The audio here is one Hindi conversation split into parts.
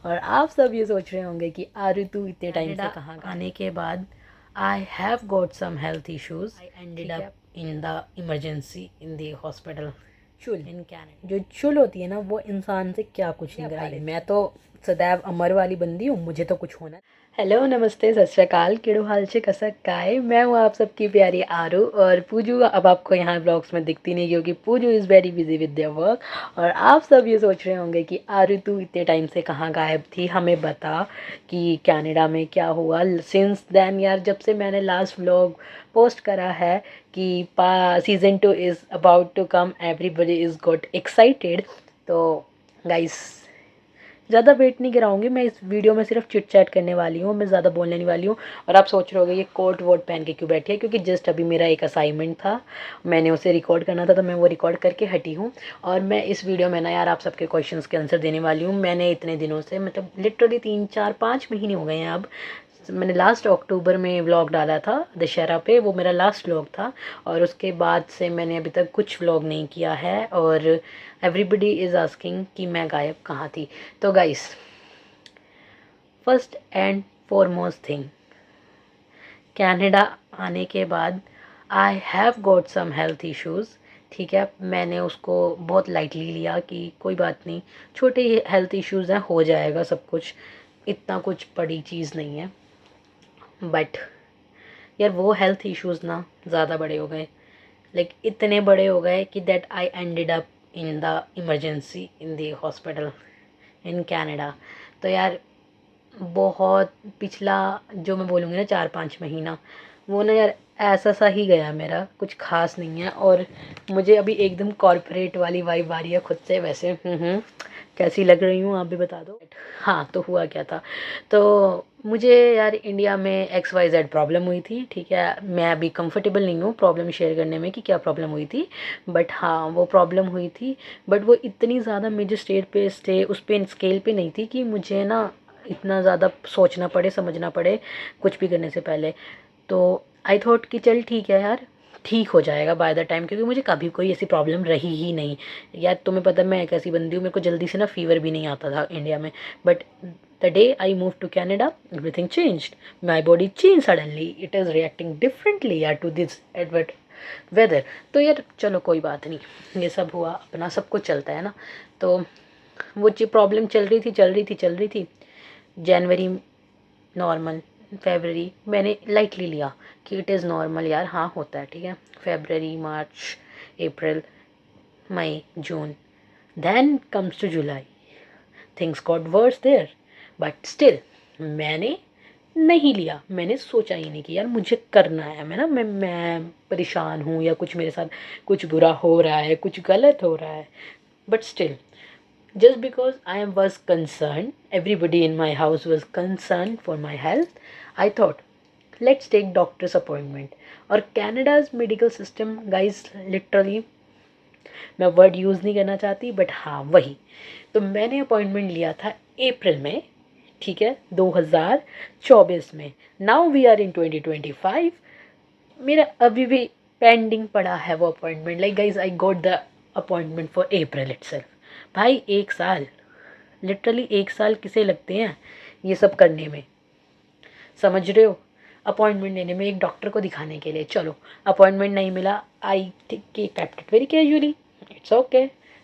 और आप सब ये सोच रहे होंगे कि आरु तू इतने टाइम से कहाँ आने के बाद I have got some health issues. I ended up in the emergency in the hospital चुल इन कैनेडा। जो चुल होती है ना वो इंसान से क्या कुछ नहीं करा रही। मैं तो सदैव अमर वाली बंदी हूँ, मुझे तो कुछ होना। हेलो नमस्ते सत श्री अकाल, केड़ो हाल से कसक काय। मैं हूँ आप सबकी प्यारी आरू और पूजू अब आपको यहाँ ब्लॉग्स में दिखती नहीं क्योंकि Pooju is very busy with their work. और आप सब ये सोच रहे होंगे कि आरू तू इतने टाइम से कहाँ गायब थी, हमें बता कि कनाडा में क्या हुआ सिंस देन। यार जब से मैंने लास्ट व्लॉग पोस्ट करा है कि season 2 is about to come, everybody is got excited. तो गाइस ज़्यादा वेट नहीं कराऊंगी, मैं इस वीडियो में सिर्फ चिट चैट करने वाली हूँ, मैं ज़्यादा बोलने नहीं वाली हूँ। और आप सोच रहे होगे ये कोट वोट पहन के क्यों बैठी है, क्योंकि जस्ट अभी मेरा एक असाइनमेंट था, मैंने उसे रिकॉर्ड करना था तो मैं वो रिकॉर्ड करके हटी हूँ। और मैं इस वीडियो में ना यार आप सबके क्वेश्चंस के आंसर देने वाली हूँ। मैंने इतने दिनों से मतलब लिटरली 3 4 5 महीने हो गए हैं अब। मैंने लास्ट अक्टूबर में व्लॉग डाला था दशहरा पे, वो मेरा लास्ट व्लॉग था। और उसके बाद से मैंने अभी तक कुछ व्लॉग नहीं किया है और एवरीबडी इज़ आस्किंग कि मैं गायब कहाँ थी। तो guys first and foremost thing, Canada आने के बाद I have got some health issues. ठीक है, मैंने उसको बहुत लाइटली लिया कि कोई बात नहीं, छोटे हेल्थ इश्यूज़ हैं, हो जाएगा सब कुछ, इतना कुछ बड़ी चीज़ नहीं है। बट यार वो हेल्थ इश्यूज़ ना ज़्यादा बड़े हो गए, लाइक इतने बड़े हो गए कि that I ended up in the emergency in the hospital in Canada. तो यार बहुत पिछला जो मैं बोलूँगी ना 4 5 महीना, वो ना यार ऐसा सा ही गया, मेरा कुछ खास नहीं है। और मुझे अभी एकदम कॉर्पोरेट वाली वाइब आ रही है खुद से। वैसे कैसी लग रही हूँ आप भी बता दो। हाँ तो हुआ क्या था, तो मुझे यार इंडिया में XYZ प्रॉब्लम हुई थी। ठीक है, मैं अभी कंफर्टेबल नहीं हूँ प्रॉब्लम शेयर करने में कि क्या प्रॉब्लम हुई थी, बट हाँ वो प्रॉब्लम हुई थी। बट वो इतनी ज़्यादा मेजर उस पे स्केल पे नहीं थी कि मुझे ना इतना ज़्यादा सोचना पड़े समझना पड़े कुछ भी करने से पहले। तो आई थॉट कि चल ठीक है यार, ठीक हो जाएगा बाय द टाइम, क्योंकि मुझे कभी कोई ऐसी प्रॉब्लम रही ही नहीं। यार तुम्हें पता मैं एक ऐसी बंदी हूँ, मेरे को जल्दी से ना फीवर भी नहीं आता था इंडिया में। But the day I move to Canada everything changed, my body change suddenly, it is reacting differently यार टू दिस एडवर्ट वेदर। तो यार चलो कोई बात नहीं, ये सब हुआ, अपना सब कुछ चलता है ना। तो वो प्रॉब्लम चल रही थी। जनवरी नॉर्मल, फेबररी मैंने लाइटली लिया कि इट इज़ नॉर्मल यार, हाँ होता है ठीक है। February, March, April, May, June, then comes to July, things got worse there. But still मैंने नहीं लिया, मैंने सोचा ही नहीं कि यार मुझे करना है। मैं परेशान हूँ या कुछ मेरे साथ कुछ बुरा हो रहा है, कुछ गलत हो रहा है। But still just because I was concerned, everybody in my house was concerned for my health, I thought let's take doctor's appointment. और Canada's medical system guys, literally मैं वर्ड यूज़ नहीं करना चाहती बट हाँ वही। तो मैंने अपॉइंटमेंट लिया था अप्रैल में, ठीक है, 2024 में। नाउ वी आर इन 2025, मेरा अभी भी पेंडिंग पड़ा है वो appointment. Like guys I got the appointment for April itself. भाई 1 साल, लिटरली 1 साल किसे लगते हैं ये सब करने में, समझ रहे हो। अपॉइंटमेंट लेने में एक डॉक्टर को दिखाने के लिए, चलो अपॉइंटमेंट नहीं मिला, I kept it very casually, it's okay.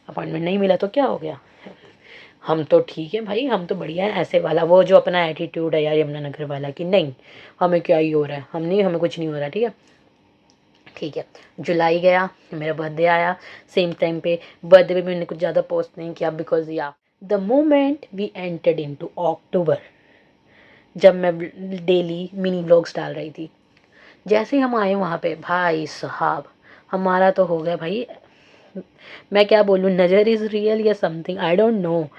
Appointment नहीं मिला तो क्या हो गया, हम तो ठीक है भाई, हम तो बढ़िया है। ऐसे वाला वो जो अपना एटीट्यूड है यार यमुनानगर वाला कि नहीं हमें क्या ही हो रहा है, हम नहीं, हमें कुछ नहीं हो रहा, ठीक है। ठीक है, जुलाई गया, मेरा बर्थडे आया सेम टाइम पे। बर्थडे पे मैंने कुछ ज़्यादा पोस्ट नहीं किया बिकॉज या the moment we entered into October, जब मैं डेली मिनी व्लॉग्स डाल रही थी, जैसे ही हम आए वहाँ पे भाई साहब हमारा तो हो गया भाई, मैं क्या बोलूँ, नज़र इज़ रियल या समथिंग आई डोंट नो।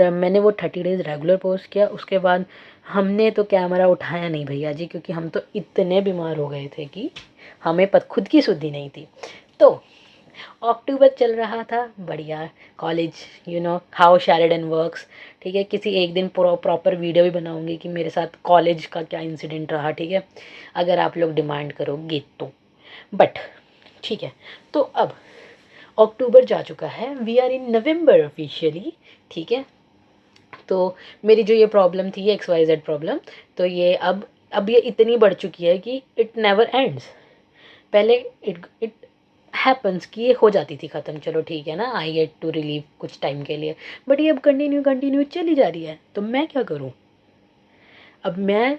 मैंने वो 30 डेज़ रेगुलर पोस्ट किया, उसके बाद हमने तो कैमरा उठाया नहीं भैया जी, क्योंकि हम तो इतने बीमार हो गए थे कि हमें खुद की सुधि नहीं थी। तो अक्टूबर चल रहा था बढ़िया, college you know how Sheridan works, ठीक है। किसी एक दिन प्रॉपर वीडियो भी बनाऊंगी कि मेरे साथ कॉलेज का क्या इंसिडेंट रहा, ठीक है, अगर आप लोग डिमांड करोगे तो। बट ठीक है, तो अब अक्टूबर जा चुका है, we are in November officially, ठीक है। तो मेरी जो ये प्रॉब्लम थी, ये XYZ प्रॉब्लम, तो ये अब ये इतनी बढ़ चुकी है कि इट नेवर एंड्स। पहले इट हैपन्स कि ये हो जाती थी ख़त्म, चलो ठीक है ना, आई गेट टू रिलीव कुछ टाइम के लिए, बट ये अब कंटिन्यू चली जा रही है। तो मैं क्या करूँ? अब मैं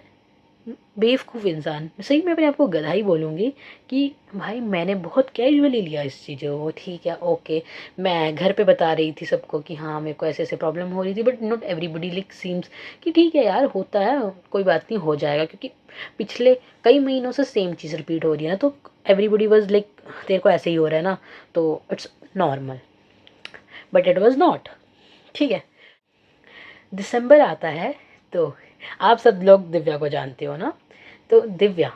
बेवकूफ़ इंसान, सही में अपने आप को गधा ही बोलूँगी कि भाई मैंने बहुत कैजुअली लिया इस चीज़ों को। ठीक है, ओके, मैं घर पे बता रही थी सबको कि हाँ मेरे को ऐसे ऐसे प्रॉब्लम हो रही थी, but not everybody like seems कि ठीक है यार होता है, कोई बात नहीं, हो जाएगा, क्योंकि पिछले कई महीनों से सेम चीज़ रिपीट हो रही है ना, तो एवरीबडी वॉज लाइक तेरे को ऐसे ही हो रहा है ना, तो it's normal, but it was not. ठीक है, दिसंबर आता है तो आप सब लोग दिव्या को जानते हो ना, तो दिव्या,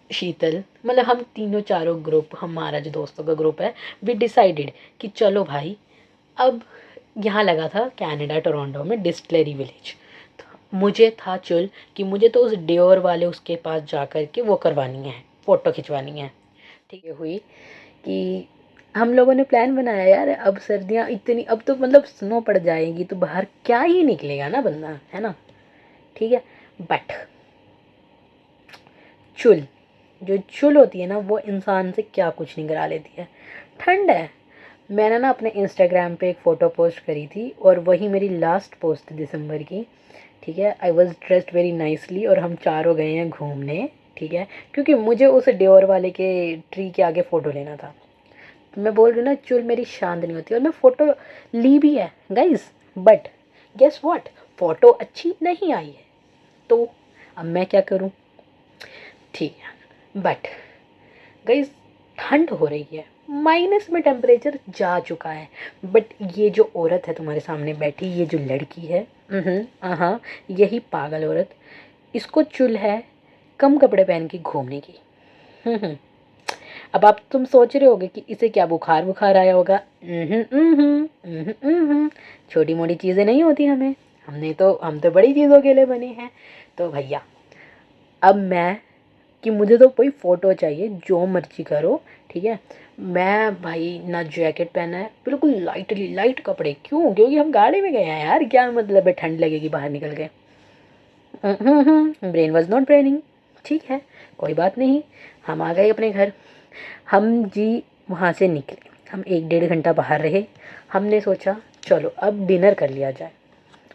शीतल, मतलब हम तीनों चारों ग्रुप, हमारा जो दोस्तों का ग्रुप है, वी डिसाइडेड कि चलो भाई, अब यहाँ लगा था कनाडा टोरंटो में डिस्टिलरी विलेज, तो मुझे था चुल कि मुझे तो उस डियोर वाले उसके पास जा कर के वो करवानी है, फ़ोटो खिंचवानी है। ठीक है, हुई कि हम लोगों ने प्लान बनाया यार, अब सर्दियाँ इतनी, अब तो मतलब स्नो पड़ जाएगी तो बाहर क्या ही निकलेगा ना बंदा, है ना। ठीक है, बट चुल, जो चुल होती है ना, वो इंसान से क्या कुछ नहीं करा लेती है। ठंड है, मैंने ना अपने इंस्टाग्राम पे एक फ़ोटो पोस्ट करी थी और वही मेरी लास्ट पोस्ट थी दिसंबर की। ठीक है, I was dressed very nicely और हम चारों गए हैं घूमने। ठीक है, क्योंकि मुझे उस डियोर वाले के ट्री के आगे फ़ोटो लेना था। तो मैं बोल रही हूँ ना, चुल मेरी शांत नहीं होती, और मैं फ़ोटो ली भी है guys, but guess what, photo अच्छी नहीं आई है, तो अब मैं क्या करूँ। ठीक है, बट गाइस ठंड हो रही है, माइनस में टेम्परेचर जा चुका है, बट ये जो औरत है तुम्हारे सामने बैठी, ये जो लड़की है, हाँ, यही पागल औरत, इसको चुल है कम कपड़े पहन के घूमने की। हम्म अब आप तुम सोच रहे होगे कि इसे क्या बुखार बुखार आया होगा। छोटी मोटी चीज़ें नहीं होती हमें, हम तो बड़ी चीज़ों के लिए बने हैं। तो भैया, अब मैं कि मुझे तो कोई फ़ोटो चाहिए, जो मर्जी करो। ठीक है, मैं भाई ना जैकेट पहना है, बिल्कुल लाइट कपड़े, क्यों? क्योंकि हम गाड़ी में गए हैं यार, क्या मतलब है ठंड लगेगी बाहर निकल के। Brain was not braining. ठीक है, कोई बात नहीं, हम आ गए अपने घर। हम जी वहाँ से निकले, हम 1-1.5 घंटा बाहर रहे। हमने सोचा चलो अब डिनर कर लिया जाए,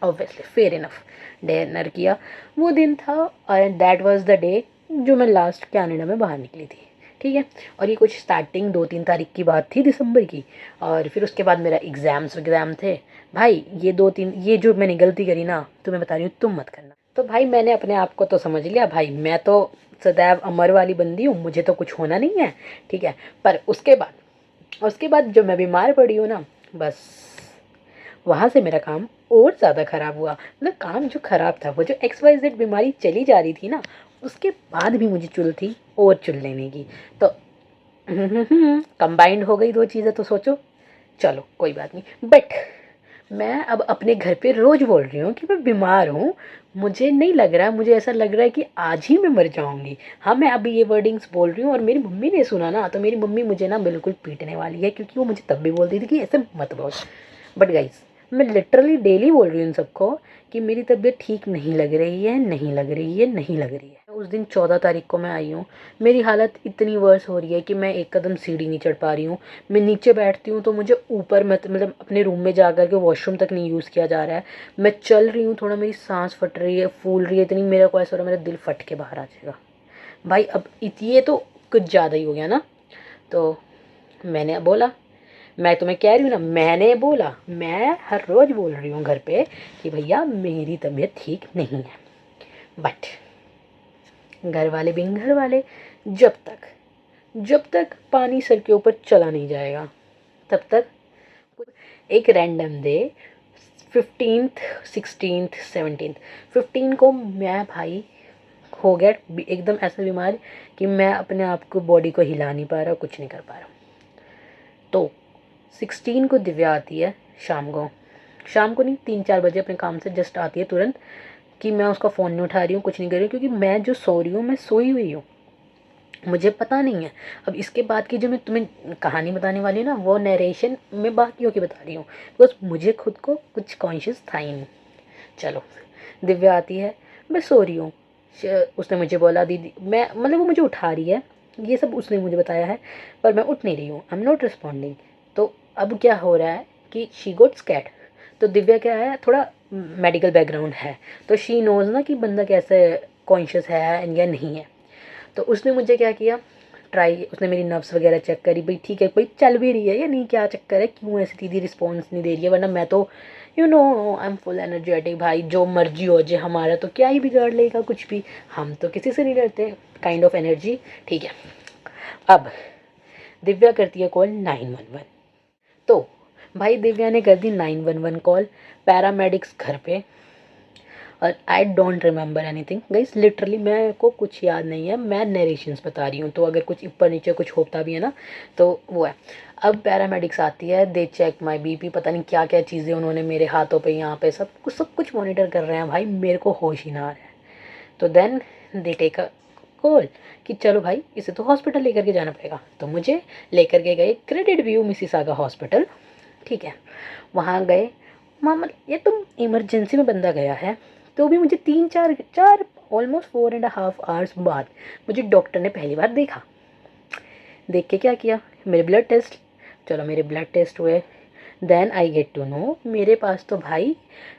ऑब्वियसली फेयर इनफ, डिनर किया। वो दिन था and that was the day जो मैं लास्ट कनाडा में बाहर निकली थी। ठीक है, और ये कुछ स्टार्टिंग 2-3 तारीख की बात थी दिसंबर की, और फिर उसके बाद मेरा एग्ज़ाम थे। भाई ये जो मैंने गलती करी ना, तो मैं बता रही हूँ तुम मत करना। तो भाई मैंने अपने आप को तो समझ लिया, भाई मैं तो सदैव अमर वाली बंदी हूँ, मुझे तो कुछ होना नहीं है। ठीक है, पर उसके बाद जो मैं बीमार पड़ी हूँ ना, बस वहाँ से मेरा काम और ज़्यादा ख़राब हुआ। मतलब काम जो ख़राब था, वो जो XYZ बीमारी चली जा रही थी ना, उसके बाद भी मुझे चुल थी और चुल लेने की। तो कंबाइंड हो गई दो चीज़ें, तो सोचो, चलो कोई बात नहीं। बट मैं अब अपने घर पे रोज़ बोल रही हूँ कि मैं बीमार हूँ, मुझे नहीं लग रहा, मुझे ऐसा लग रहा है कि आज ही मैं मर जाऊँगी। हाँ, मैं अभी ये वर्डिंग्स बोल रही हूँ और मेरी मम्मी ने सुना ना, तो मेरी मम्मी मुझे ना बिल्कुल पीटने वाली है, क्योंकि वो मुझे तब भी बोलती थी कि ऐसे मत बोल। बट गाइस, मैं लिटरली डेली बोल रही हूँ इन सबको कि मेरी तबीयत ठीक नहीं लग रही है, नहीं लग रही है, नहीं लग रही है। उस दिन 14 तारीख को मैं आई हूँ, मेरी हालत इतनी वर्स हो रही है कि मैं एक कदम सीढ़ी नहीं चढ़ पा रही हूँ। मैं नीचे बैठती हूँ तो मुझे ऊपर मतलब अपने रूम में जा कर के वॉशरूम तक नहीं यूज़ किया जा रहा है। मैं चल रही हूँ, थोड़ा मेरी सांस फट रही है, फूल रही है इतनी, मेरा को ऐसा हो रहा है मेरा दिल फट के बाहर आ जाएगा। भाई अब ये तो कुछ ज़्यादा ही हो गया ना। तो मैंने बोला, मैं तुम्हें कह रही हूँ ना, मैंने बोला, मैं हर रोज़ बोल रही हूँ घर पे कि भैया मेरी तबीयत ठीक नहीं है। बट घर वाले भी घर वाले, जब तक पानी सर के ऊपर चला नहीं जाएगा तब तक। एक random day 15th 16th 17th 15 को मैं भाई हो गया एकदम ऐसा बीमार कि मैं अपने आप को, बॉडी को हिला नहीं पा रहा, कुछ नहीं कर पा रहा। तो 16 को दिव्या आती है शाम को नहीं, 3-4 बजे अपने काम से जस्ट आती है तुरंत, कि मैं उसका फ़ोन नहीं उठा रही हूँ, कुछ नहीं कर रही हूँ, क्योंकि मैं जो सो रही हूँ, मैं सोई हुई हूँ। मुझे पता नहीं है। अब इसके बाद की जो मैं तुम्हें कहानी बताने वाली हूँ ना, वो नरेशन मैं बाकियों की बता रही हूँ, बिकॉज मुझे खुद को कुछ कॉन्शियस था ही नहीं। चलो, दिव्या आती है, मैं सो रही हूँ। उसने मुझे बोला दीदी, मैं मतलब वो मुझे उठा रही है, ये सब उसने मुझे बताया है, पर मैं उठ नहीं रही हूँ, आई एम नॉट रिस्पॉन्डिंग। तो अब क्या हो रहा है कि शी गोट स्कैट। तो दिव्या क्या है, थोड़ा मेडिकल बैकग्राउंड है, तो शी नोज़ ना कि बंदा कैसे कॉन्शियस है या नहीं है। तो उसने मुझे क्या किया, ट्राई, उसने मेरी नर्व्स वगैरह चेक करी, भाई ठीक है, भाई चल भी रही है या नहीं, क्या चक्कर है, क्यों ऐसी दीदी रिस्पॉन्स नहीं दे रही है, वरना मैं तो you know I am full energetic भाई, जो मर्जी हो जाए हमारा तो क्या ही बिगाड़ लेगा कुछ भी, हम तो किसी से नहीं डरते, काइंड ऑफ एनर्जी। ठीक है, अब दिव्या करती है कॉल 911। तो भाई दिव्या ने कर दी 911 कॉल, पैरामेडिक्स घर पे, और I don't remember anything guys, literally मेरे को कुछ याद नहीं है, मैं नरेशंस बता रही हूँ, तो अगर कुछ ऊपर नीचे कुछ होता भी है ना तो वो है। अब पैरामेडिक्स आती है, दे चेक माई बीपी, पता नहीं क्या क्या चीज़ें उन्होंने मेरे हाथों पे यहाँ पे सब कुछ मॉनिटर कर रहे हैं भाई, मेरे को होश ही ना आ रहा है। तो then they take a call कि चलो भाई इसे तो हॉस्पिटल लेकर के जाना पड़ेगा, तो मुझे लेकर के गए क्रेडिट व्यू मिसिसागा हॉस्पिटल। ठीक है, वहाँ गए, मामा ये तुम इमरजेंसी में बंदा गया है, तो भी मुझे 3 4 4 ऑलमोस्ट 4.5 आवर्स बाद मुझे डॉक्टर ने पहली बार देखा। देख के क्या किया, मेरे ब्लड टेस्ट, चलो मेरे ब्लड टेस्ट हुए, then I get to know मेरे पास तो भाई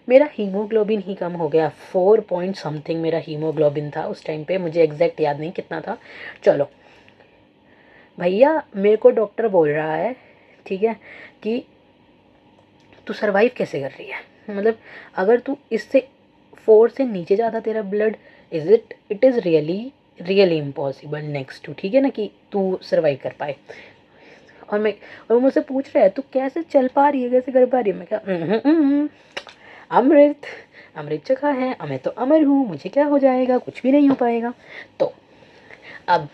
मेरा हीमोग्लोबिन ही कम हो गया, 4 पॉइंट समथिंग मेरा हीमोग्लोबिन था उस टाइम पे, मुझे एग्जैक्ट याद नहीं कितना था। चलो भैया, मेरे को डॉक्टर बोल रहा है, ठीक है, कि तू सरवाइव कैसे कर रही है, मतलब अगर तू इससे 4 से नीचे जाता तेरा blood, it is really impossible next to, ठीक है ना, कि तू सरवाइव कर पाए। और मैं, और वो मुझसे पूछ रहा है तू कैसे चल पा रही है, कैसे कर पा रही है, मैं क्या अमृत, अमृत चखा है, मैं तो अमर हूँ, मुझे क्या हो जाएगा, कुछ भी नहीं हो पाएगा। तो अब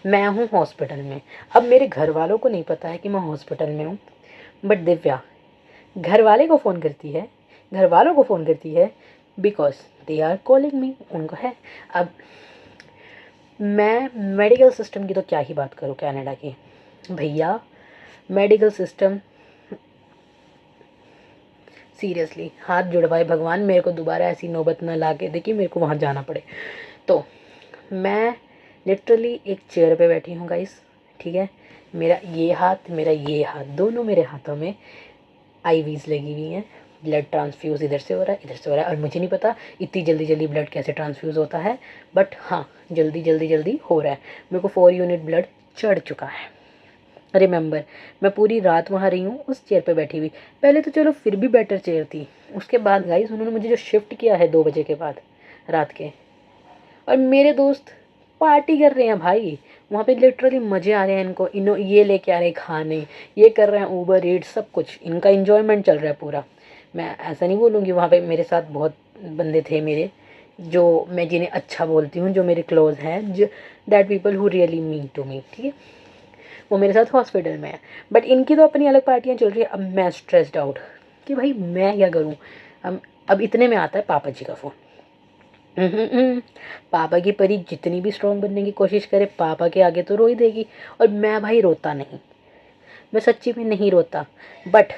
मैं हूँ हॉस्पिटल में, अब मेरे घर वालों को नहीं पता है कि मैं हॉस्पिटल में हूँ, बट दिव्या घर वाले को फ़ोन करती है, घर वालों को फ़ोन करती है, because they are calling me, उनको है। अब मैं मेडिकल सिस्टम की तो क्या ही बात करूँ कनाडा की, भैया मेडिकल सिस्टम सीरियसली हाथ जुड़वाए भगवान, मेरे को दोबारा ऐसी नौबत ना ला के दे कि मेरे को वहाँ जाना पड़े। तो मैं लिटरली एक चेयर पे बैठी हूँ गाइस, ठीक है, मेरा ये हाथ, मेरा ये हाथ, दोनों मेरे हाथों में आईवीज लगी हुई हैं, ब्लड ट्रांसफ्यूज़ इधर से हो रहा है, इधर से हो रहा है, और मुझे नहीं पता इतनी जल्दी जल्दी ब्लड कैसे ट्रांसफ्यूज़ होता है, बट हाँ जल्दी जल्दी जल्दी हो रहा है। मेरे को 4 यूनिट ब्लड चढ़ चुका है। रिमेंबर, मैं पूरी रात वहाँ रही हूँ उस चेयर पे बैठी हुई, पहले तो चलो फिर भी बेटर चेयर थी, उसके बाद गाइस उन्होंने मुझे जो शिफ्ट किया है 2 बजे के बाद रात के, और मेरे दोस्त पार्टी कर रहे हैं भाई वहाँ पे, लिटरली मज़े आ रहे हैं इनको, ये लेके आ रहे हैं खाने, ये कर रहे हैं ऊबर ईट, सब कुछ इनका इन्जॉयमेंट चल रहा है पूरा। मैं ऐसा नहीं बोलूँगी, वहाँ पे मेरे साथ बहुत बंदे थे मेरे, जो मैं जिन्हें अच्छा बोलती हूँ, जो मेरे क्लोज हैं, जो that people who really mean to me, ठीक है, वो मेरे साथ हॉस्पिटल में है, बट इनकी तो अपनी अलग पार्टियाँ चल रही है। अब मैं स्ट्रेस्ड आउट कि भाई मैं क्या करूँ। अब इतने में आता है पापा जी का फ़ोन। पापा की परी जितनी भी स्ट्रॉन्ग बनने की कोशिश करे, पापा के आगे तो रो ही देगी, और मैं भाई रोता नहीं, मैं सच्ची में नहीं रोता, बट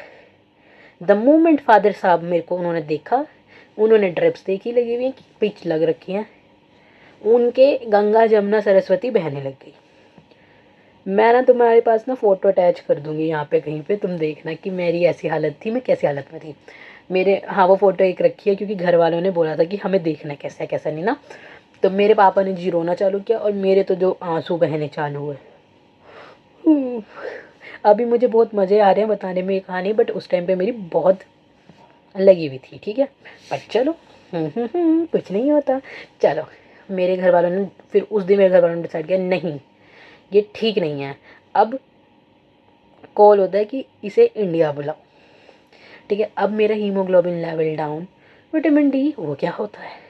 द मोमेंट फादर साहब मेरे को उन्होंने देखा, उन्होंने ड्रिप्स देखी लगी हुई हैं, पिच लग रखी हैं, उनके गंगा जमुना सरस्वती बहने लग गई। मैं ना तुम्हारे पास ना फ़ोटो अटैच कर दूँगी यहाँ पे कहीं पे, तुम देखना कि मेरी ऐसी हालत थी, मैं कैसी हालत में थी। मेरे, हाँ वो फ़ोटो एक रखी है, क्योंकि घर वालों ने बोला था कि हमें देखना है कैसा है कैसा नहीं ना, तो मेरे पापा ने जी रोना चालू किया, और मेरे तो जो आंसू बहने चालू हुए। अभी मुझे बहुत मज़े आ रहे हैं बताने में ये कहानी, बट उस टाइम पे मेरी बहुत लगी हुई थी, ठीक है, पर चलो कुछ नहीं होता। चलो, मेरे घर वालों ने फिर उस दिन मेरे घर वालों ने डिसाइड किया नहीं ये ठीक नहीं है, अब कॉल होता है कि इसे इंडिया बुलाओ, ठीक है। अब मेरा haemoglobin level down, vitamin D वो क्या होता है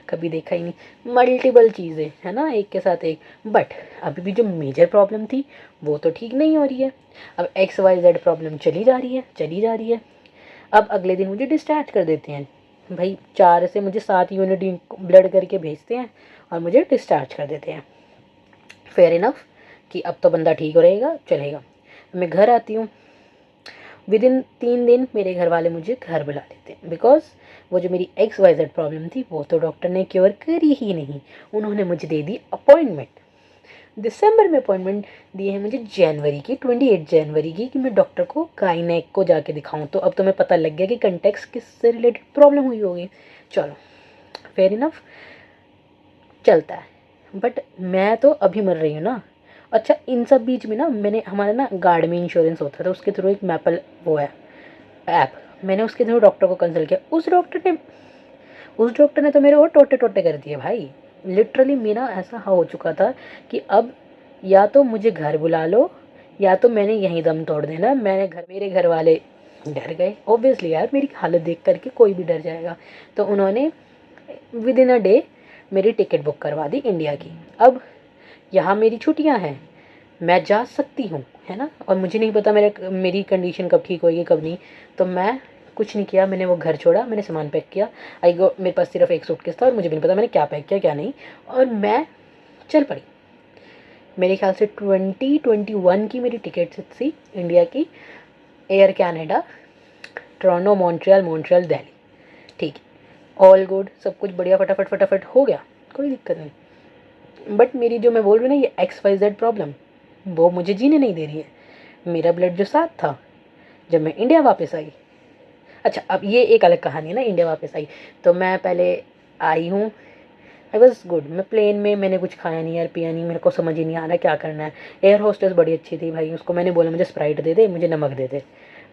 कभी देखा ही नहीं, मल्टीपल चीज़ें है ना एक के साथ एक, बट अभी भी जो मेजर प्रॉब्लम थी वो तो ठीक नहीं हो रही है। अब XYZ प्रॉब्लम चली जा रही है, चली जा रही है। अब अगले दिन मुझे डिस्चार्ज कर देते हैं भाई, 4 से मुझे 7 यूनिट ब्लड करके भेजते हैं और मुझे डिस्चार्ज कर देते हैं। फेयर इनफ कि अब तो बंदा ठीक हो रहेगा, चलेगा। मैं घर आती हूँ, विद इन 3 दिन मेरे घर वाले मुझे घर बुला लेते हैं, बिकॉज वो जो मेरी XYZ प्रॉब्लम थी वो तो डॉक्टर ने क्योर करी ही नहीं। उन्होंने मुझे दे दी अपॉइंटमेंट, दिसंबर में अपॉइंटमेंट दिए हैं मुझे जनवरी की, 28 जनवरी की, कि मैं डॉक्टर को गायनेक को जाके दिखाऊं। तो अब तुम्हें पता लग गया कि कंटेक्स्ट किससे रिलेटेड प्रॉब्लम हुई होगी। चलो फेयर इनफ, चलता है। बट मैं तो अभी मर रही हूँ ना। अच्छा, इन सब बीच में ना मैंने, हमारा ना गार्ड में इंश्योरेंस होता था, उसके थ्रू एक मैपल वो है ऐप, मैंने उसके थ्रू डॉक्टर को कंसल्ट किया। उस डॉक्टर ने तो मेरे और टोटे टोटे कर दिए भाई। लिटरली मेरा ऐसा हो चुका था कि अब या तो मुझे घर बुला लो या तो मैंने यहीं दम तोड़ देना। मेरे घर वाले डर गए ऑब्वियसली यार, मेरी हालत देख करके कोई भी डर जाएगा। तो उन्होंने विद इन अ डे मेरी टिकट बुक करवा दी इंडिया की। अब यहाँ मेरी छुट्टियाँ हैं, मैं जा सकती हूँ, है ना। और मुझे नहीं पता मेरी कंडीशन कब ठीक होगी कब नहीं। तो मैं कुछ नहीं किया, मैंने वो घर छोड़ा, मैंने सामान पैक किया। मेरे पास सिर्फ एक सूटकेस था और मुझे भी नहीं पता मैंने क्या पैक किया क्या नहीं, और मैं चल पड़ी। मेरे ख्याल से 2021 की मेरी टिकट थी इंडिया की, air Canada, Toronto, Montreal Delhi. ठीक है, ऑल गुड, सब कुछ बढ़िया, फटाफट फटाफट हो गया, कोई दिक्कत नहीं। बट मेरी जो मैं बोल रही हूँ ना ये XYZ प्रॉब्लम, वो मुझे जीने नहीं दे रही है। मेरा ब्लड जो साथ था जब मैं इंडिया वापस आई, अच्छा अब ये एक अलग कहानी है ना। इंडिया वापस आई तो मैं पहले आई हूँ, आई वॉज गुड। मैं प्लेन में मैंने कुछ खाया नहीं यार, पिया नहीं, मेरे को समझ ही नहीं आ रहा क्या करना है। एयर होस्टेस बड़ी अच्छी थी भाई, उसको मैंने बोला मुझे स्प्राइट दे दे, मुझे नमक दे दे।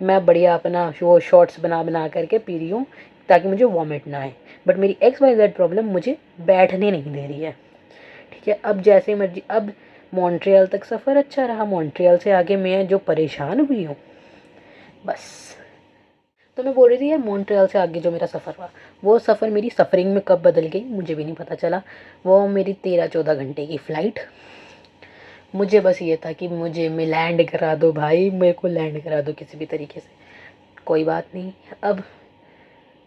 मैं बढ़िया अपना वो शॉर्ट्स बना बना करके पी रही हूँ ताकि मुझे वॉमिट ना आए। बट मेरी XYZ प्रॉब्लम मुझे बैठने नहीं दे रही है। ठीक है, अब जैसे मर्जी, अब मॉन्ट्रियल तक सफ़र अच्छा रहा, मॉन्ट्रियल से आगे मैं जो परेशान हुई हूँ बस। तो मैं बोल रही थी यार, मॉन्ट्रियल से आगे जो मेरा सफ़र हुआ, वो सफ़र मेरी सफरिंग में कब बदल गई मुझे भी नहीं पता चला। वो मेरी 13-14 घंटे की फ़्लाइट, मुझे बस ये था कि मुझे मैं लैंड करा दो भाई, मेरे को लैंड करा दो किसी भी तरीके से। कोई बात नहीं, अब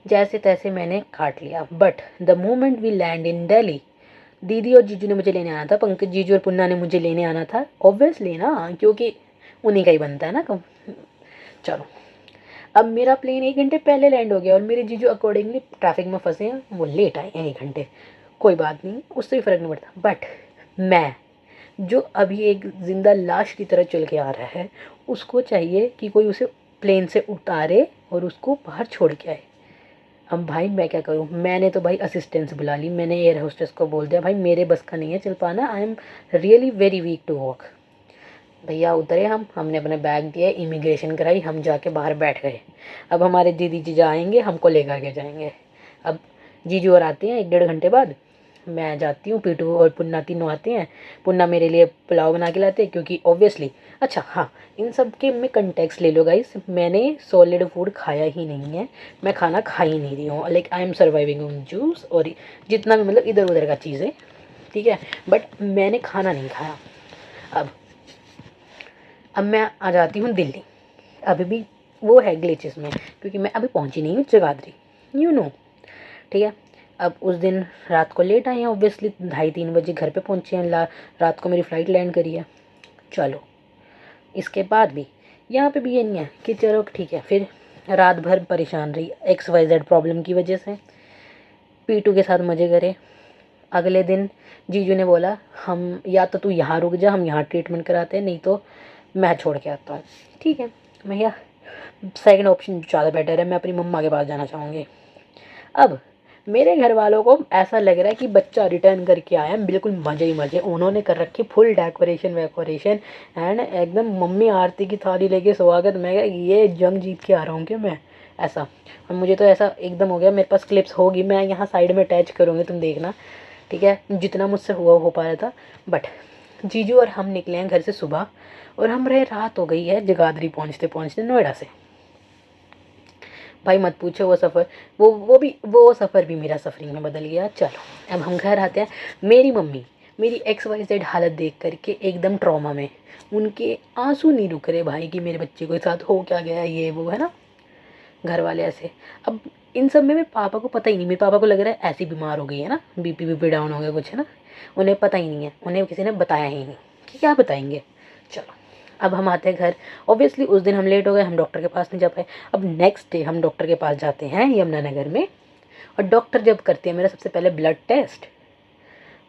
जैसे तैसे मैंने काट लिया। But the moment we land in Delhi, दीदी और जीजू ने मुझे लेने आना था, पंकज जीजू और पुन्ना ने मुझे लेने आना था ऑब्वियसली ना, क्योंकि उन्हीं का ही बनता है ना कम। चलो, अब मेरा प्लेन 1 घंटे पहले लैंड हो गया और मेरे जीजू अकॉर्डिंगली ट्रैफिक में फंसे हैं, वो लेट आए हैं 1 घंटे। कोई बात नहीं, उससे भी फ़र्क नहीं पड़ता। बट मैं जो अभी एक ज़िंदा लाश की तरह चल के आ रहा है, उसको चाहिए कि कोई उसे प्लेन से उतारे और उसको बाहर छोड़ के आए। अब भाई मैं क्या करूँ, मैंने तो भाई असिस्टेंस बुला ली, मैंने एयर होस्टेस को बोल दिया भाई मेरे बस का नहीं है चल पाना, I am really very weak to walk. भैया उतरे, हमने अपने बैग दिए, इमिग्रेशन कराई, हम जाके बाहर बैठ गए। अब हमारे दीदी जीजा आएंगे, हमको लेकर के जाएंगे। अब जीजू और आते हैं 1-1.5 घंटे बाद, मैं जाती हूँ, पीटू और पुन्ना तीनों आते हैं। पुन्ना मेरे लिए पुलाव बना के लाते हैं क्योंकि ऑब्वियसली, अच्छा हाँ, इन सब के में कंटेक्स्ट ले लो गाइस, मैंने सॉलिड फूड खाया ही नहीं है, मैं खाना खा ही नहीं रही हूँ। Like I am surviving on juice और जितना भी मतलब इधर उधर का चीज़ें, ठीक है, बट मैंने खाना नहीं खाया। अब मैं आ जाती हूँ दिल्ली, अभी भी वो है ग्लिचेस में, क्योंकि मैं अभी पहुँची नहीं हूँ जगाधरी, ठीक है। अब उस दिन रात को लेट आए हैं ऑब्वियसली, 2:30-3 बजे घर पे पहुँचे हैं, रात को मेरी फ़्लाइट लैंड करी है। चलो, इसके बाद भी यहाँ पे भी ये नहीं है कि चलो ठीक है, फिर रात भर परेशान रही XYZ प्रॉब्लम की वजह से, पीटू के साथ मज़े करे। अगले दिन जीजू ने बोला हम या तो तू यहाँ रुक जा, हम यहाँ ट्रीटमेंट कराते हैं, नहीं तो मैं छोड़ के आता हूँ। ठीक है भैया, सेकंड ऑप्शन ज़्यादा बेटर है, मैं अपनी मम्मा के पास जाना चाहूँगी। अब मेरे घर वालों को ऐसा लग रहा है कि बच्चा रिटर्न करके आया है, बिल्कुल मज़े ही मज़े, उन्होंने कर रखी फुल डेकोरेशन वेकोरेशन एंड एकदम मम्मी आरती की थाली लेके स्वागत। मैं ये जंग जीत के आ रहा हूँ क्या मैं, ऐसा। और मुझे तो ऐसा एकदम हो गया, मेरे पास क्लिप्स होगी, मैं यहाँ साइड में अटैच करूँगी, तुम देखना, ठीक है, जितना मुझसे हुआ हो पा रहा था। बट जीजू और हम निकले हैं घर से सुबह और हम रहे रात हो गई है जगाधरी पहुँचते पहुँचते नोएडा से। भाई मत पूछो वो सफ़र, वो सफ़र भी मेरा सफरिंग में बदल गया। चलो अब हम घर आते हैं। मेरी मम्मी मेरी XYZ हालत देख करके एकदम ट्रॉमा में, उनके आंसू नहीं रुक रहे भाई कि मेरे बच्चे के साथ हो क्या गया, ये वो है ना, घर वाले ऐसे। अब इन सब में मेरे पापा को पता ही नहीं, मेरे पापा को लग रहा है ऐसी बीमार हो गई है ना, BP डाउन हो गया कुछ है ना, उन्हें पता ही नहीं है, उन्हें किसी ने बताया ही नहीं। कि क्या बताएंगे। चलो अब हम आते हैं घर। ऑब्वियसली उस दिन हम लेट हो गए, हम डॉक्टर के पास नहीं जा पाए। अब नेक्स्ट डे हम डॉक्टर के पास जाते हैं यमुनानगर में, और डॉक्टर जब करती है मेरा सबसे पहले ब्लड टेस्ट,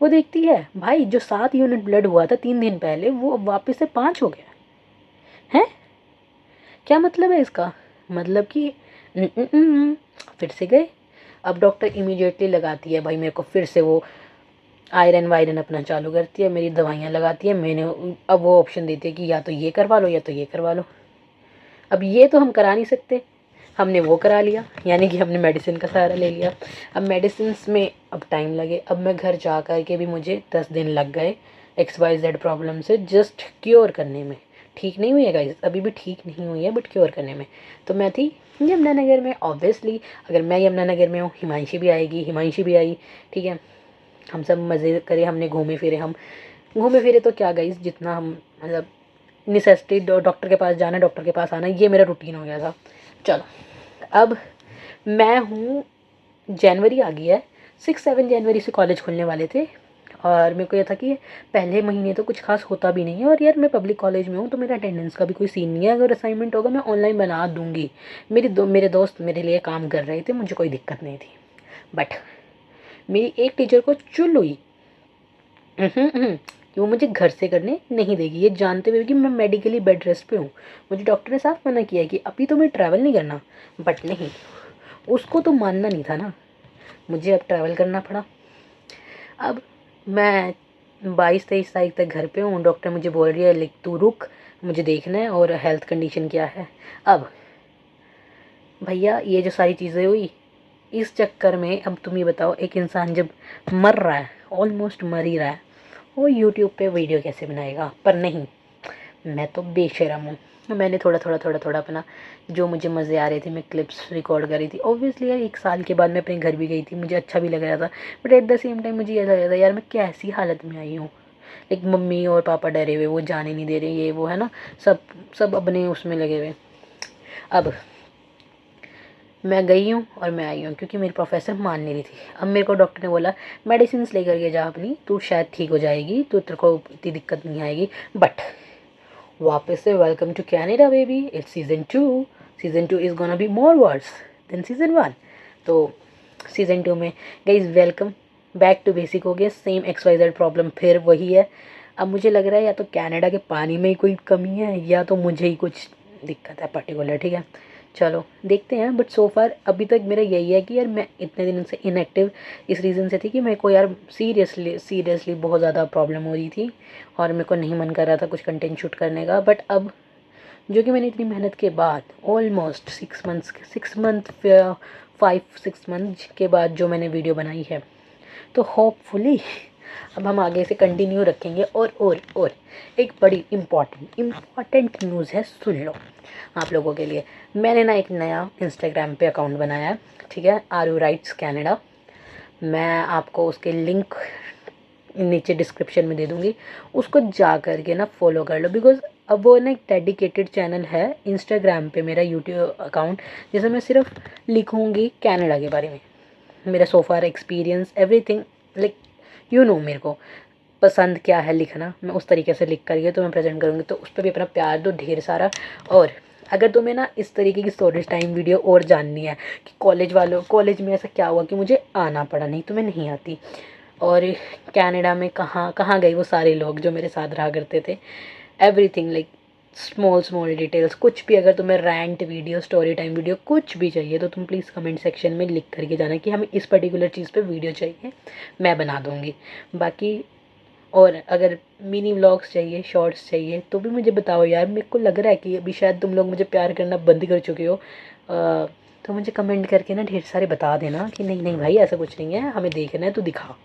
वो देखती है भाई जो 7 यूनिट ब्लड हुआ था 3 दिन पहले वो अब वापस से 5 हो गया है। क्या मतलब है इसका? मतलब कि फिर से गए। अब डॉक्टर इमीडिएटली लगाती है भाई मेरे को फिर से वो आयरन वायरन अपना चालू करती है, मेरी दवाइयाँ लगाती है। मैंने अब वो ऑप्शन देती है कि या तो ये करवा लो या तो ये करवा लो। अब ये तो हम करा नहीं सकते, हमने वो करा लिया, यानी कि हमने मेडिसिन का सहारा ले लिया। अब मेडिसिन में अब टाइम लगे। अब मैं घर जा कर के भी मुझे 10 दिन लग गए XYZ प्रॉब्लम से जस्ट क्योर करने में। ठीक नहीं हुई है गाइस, अभी भी ठीक नहीं हुई है, बट क्योर करने में। तो मैं थी यमुनानगर में। ऑब्वियसली अगर मैं यमुनानगर में हूँ, हिमांशी भी आएगी, हिमांशी भी आई, ठीक है। हम सब मज़े करे, हमने घूमे फिरे। हम घूमे फिरे तो क्या गाइस, जितना हम मतलब नेसेसिटी, डॉक्टर के पास जाना, डॉक्टर के पास आना, ये मेरा रूटीन हो गया था। चलो अब मैं हूँ, जनवरी आ गया है, 6-7 जनवरी से कॉलेज खुलने वाले थे। और मेरे को ये था कि पहले महीने तो कुछ खास होता भी नहीं है, और यार मैं पब्लिक कॉलेज में हूँ तो मेरा अटेंडेंस का भी कोई सीन नहीं है। अगर असाइनमेंट होगा मैं ऑनलाइन बना दूँगी। मेरे दोस्त मेरे लिए काम कर रहे थे, मुझे कोई दिक्कत नहीं थी। बट मेरी एक टीचर को चुल हुई कि वो मुझे घर से करने नहीं देगी, ये जानते हुए कि मैं मेडिकली बेड रेस्ट पे हूँ। मुझे डॉक्टर ने साफ मना किया कि अभी तो मैं ट्रैवल नहीं करना। बट नहीं, उसको तो मानना नहीं था ना, मुझे अब ट्रैवल करना पड़ा। अब मैं 22-23 तारीख तक घर पे हूँ। डॉक्टर मुझे बोल रही है लिख तू रुक, मुझे देखना है और हेल्थ कंडीशन क्या है। अब भैया ये जो सारी चीज़ें हुई, इस चक्कर में अब तुम ये बताओ, एक इंसान जब मर रहा है, ऑलमोस्ट मर ही रहा है, वो यूट्यूब पे वीडियो कैसे बनाएगा? पर नहीं, मैं तो बेशरम हूँ। मैंने थोड़ा अपना जो मुझे मज़े आ रहे थे मैं क्लिप्स रिकॉर्ड कर रही थी। ऑब्वियसली यार 1 साल के बाद मैं अपने घर भी गई थी, मुझे अच्छा भी लग रहा था। But at the same time मुझे ये लग रहा था यार मैं कैसी हालत में आई हूँ। लाइक मम्मी और पापा डरे हुए, वो जाने नहीं दे रहे, ये वो है ना, सब सब अपने उसमें लगे हुए। अब मैं गई हूँ और मैं आई हूँ क्योंकि मेरी प्रोफेसर मान नहीं रही थी। अब मेरे को डॉक्टर ने बोला मेडिसिन लेकर के जा अपनी, तू शायद ठीक हो जाएगी, तो तेरे को इतनी दिक्कत नहीं आएगी। बट वापस से welcome to Canada baby, it's season 2। Season 2 is gonna be more worse than season 1। तो सीज़न 2 में guys welcome back to basic हो गया, सेम XYZ प्रॉब्लम फिर वही है। अब मुझे लग रहा है या तो कनाडा के पानी में ही कोई कमी है या तो मुझे ही कुछ दिक्कत है पर्टिकुलर, ठीक है। चलो देखते हैं। बट सो फार अभी तक मेरा यही है कि यार मैं इतने दिन से इनएक्टिव इस रीज़न से थी कि मेरे को यार सीरियसली बहुत ज़्यादा प्रॉब्लम हो रही थी और मेरे को नहीं मन कर रहा था कुछ कंटेंट शूट करने का। बट अब जो कि मैंने इतनी मेहनत के बाद ऑलमोस्ट 5-6 मंथ के बाद जो मैंने वीडियो बनाई है, तो होपफुली अब हम आगे से कंटिन्यू रखेंगे। और एक बड़ी इम्पॉर्टेंट न्यूज़ है, सुन लो आप लोगों के लिए। मैंने ना एक नया इंस्टाग्राम पे अकाउंट बनाया है, ठीक है, आर यू राइट्स कैनेडा। मैं आपको उसके लिंक नीचे डिस्क्रिप्शन में दे दूँगी, उसको जा कर के ना फॉलो कर लो। बिकॉज़ अब वो ना एक डेडिकेटेड चैनल है इंस्टाग्राम पे मेरा यूट्यूब अकाउंट, जिसमें मैं सिर्फ लिखूँगी कनाडा के बारे में, मेरा सो फार एक्सपीरियंस एवरीथिंग। लाइक मेरे को पसंद क्या है लिखना, मैं उस तरीके से लिख करके तो मैं प्रेजेंट करूँगी। तो उस पर भी अपना प्यार दो ढेर सारा। और अगर तुम्हें ना इस तरीके की स्टोरेज टाइम वीडियो और जाननी है कि कॉलेज में ऐसा क्या हुआ कि मुझे आना पड़ा, नहीं तो मैं नहीं आती, और कनाडा में कहाँ कहाँ गए वो सारे लोग जो मेरे साथ रहा करते थे, एवरीथिंग लाइक स्मॉल डिटेल्स, कुछ भी अगर तुम्हें rant video, story time video कुछ भी चाहिए तो तुम प्लीज़ कमेंट सेक्शन में लिख करके जाना कि हमें इस पर्टिकुलर चीज़ पे वीडियो चाहिए, मैं बना दूँगी। बाकी और अगर मिनी व्लॉग्स चाहिए, शॉर्ट्स चाहिए तो भी मुझे बताओ यार। मेरे को लग रहा है कि अभी शायद तुम लोग मुझे प्यार करना बंद कर चुके हो। तो मुझे कमेंट करके ना ढेर सारे बता देना कि नहीं नहीं भाई ऐसा कुछ नहीं है, हमें देखना है तो दिखा,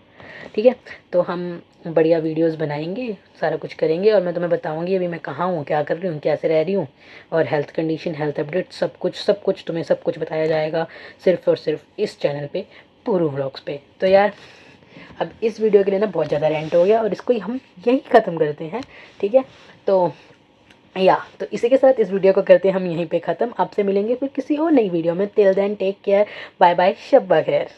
ठीक है। तो हम बढ़िया वीडियोस बनाएंगे, सारा कुछ करेंगे, और मैं तुम्हें बताऊंगी अभी मैं कहाँ हूँ, क्या कर रही हूँ, कैसे रह रही हूँ, और हेल्थ कंडीशन, हेल्थ अपडेट, सब कुछ तुम्हें सब कुछ बताया जाएगा सिर्फ और सिर्फ इस चैनल पे, पुरू व्लॉग्स पे। तो यार अब इस वीडियो के लिए ना बहुत ज़्यादा रेंट हो गया और इसको हम यहीं ख़त्म करते हैं, ठीक है। तो तो इसी के साथ इस वीडियो को करते हैं हम यहीं पे ख़त्म। आपसे मिलेंगे फिर किसी और नई वीडियो में। Till then take care, bye bye, शब बखैर।